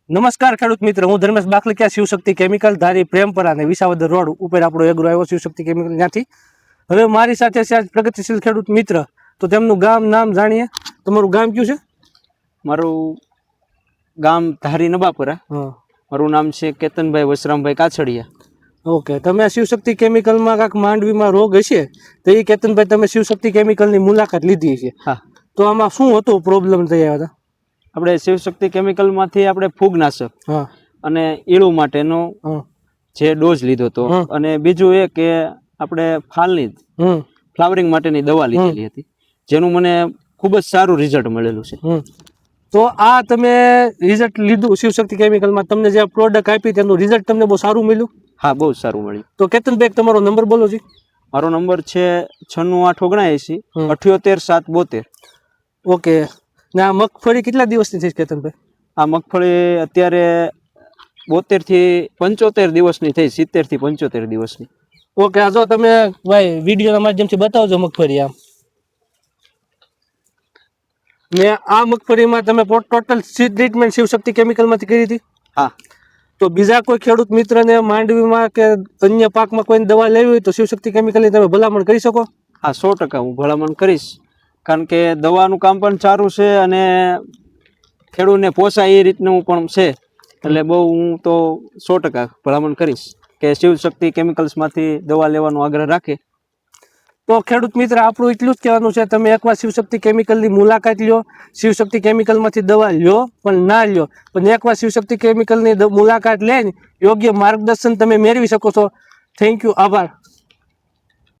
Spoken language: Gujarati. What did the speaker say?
નમસ્કાર ખેડૂત મિત્ર, હું ધર્મેશ બાકલિયા, શિવશક્તિ કેમિકલ ધારી પ્રેમપરા અને વિસાવદર રોડ ઉપર આપણો એગ્રો આવ્યો શિવશક્તિ કેમિકલ ત્યાંથી. હવે મારી સાથે છે આજ પ્રગતિશીલ ખેડૂત મિત્ર, તો તેમનું ગામ નામ જાણીએ. તમારું ગામ કયું છે? મારું ગામ ધારી નબાપરા. હા, મારું નામ છે કેતનભાઈ વસરામભાઈ કાછડિયા. ઓકે. તમે શિવશક્તિ કેમિકલમાં કાંઈક માંડવીમાં રોગ હશે, તો એ કેતનભાઈ તમે શિવશક્તિ કેમિકલની મુલાકાત લીધી છે. હા, તો આમાં શું હતું, પ્રોબ્લેમ થઈ આવ્યા હતા? આપણે શિવશક્તિ કેમિકલમાંથી આપણે ફૂગનાશક હા અને ઈળું માટેનો હા જે ડોઝ લીધો હતો, અને બીજું એ કે આપણે ફાલની ફ્લાવરિંગ માટેની દવા લીધેલી હતી, જેનું મને ખૂબ જ સારું રિઝલ્ટ મળેલું છે. તો આ તમે રિઝલ્ટ લીધું શિવશક્તિ કેમિકલમાં, તમને જે પ્રોડક્ટ આપી તેનું રિઝલ્ટ તમને બહુ સારું મળ્યું? હા, બહુ સારું મળ્યું. તો કેતનભાઈ તમારો નંબર બોલો જી. મારો નંબર છે 96 879 78 772. ઓકે. ને આ મગફળી કેટલા દિવસની થઈ કેતનભાઈ? આ મગફળી અત્યારે 72 થી 75 દિવસની થઈ, 70 થી 75 દિવસની. ઓકે. આ જો તમે ભાઈ વિડીયોના માધ્યમથી બતાવજો મગફળી આમ. ને આ મગફળીમાં તમે ટોટલ સીડ ટ્રીટમેન્ટ શિવશક્તિ કેમિકલમાંથી કરી હતી? હા. તો બીજા કોઈ ખેડૂત મિત્રને માંડવીમાં કે અન્ય પાકમાં કોઈ દવા લેવી હોય તો શિવશક્તિ કેમિકલની તમે ભલામણ કરી શકો? હા, 100% હું ભલામણ કરીશ, કારણ કે દવાનું કામ પણ સારું છે અને ખેડૂતને પોસાય એ રીતનું પણ છે. એટલે બહુ હું તો 100% ભલામણ કરીશ કે શિવશક્તિ કેમિકલ્સમાંથી દવા લેવાનો આગ્રહ રાખે. તો ખેડૂત મિત્ર, આપણું એટલું જ કહેવાનું છે, તમે એકવાર શિવશક્તિ કેમિકલની મુલાકાત લ્યો. શિવશક્તિ કેમિકલમાંથી દવા લ્યો પણ ના લ્યો, પણ એકવાર શિવશક્તિ કેમિકલની મુલાકાત લઈને યોગ્ય માર્ગદર્શન તમે મેળવી શકો છો. થેન્ક યુ, આભાર.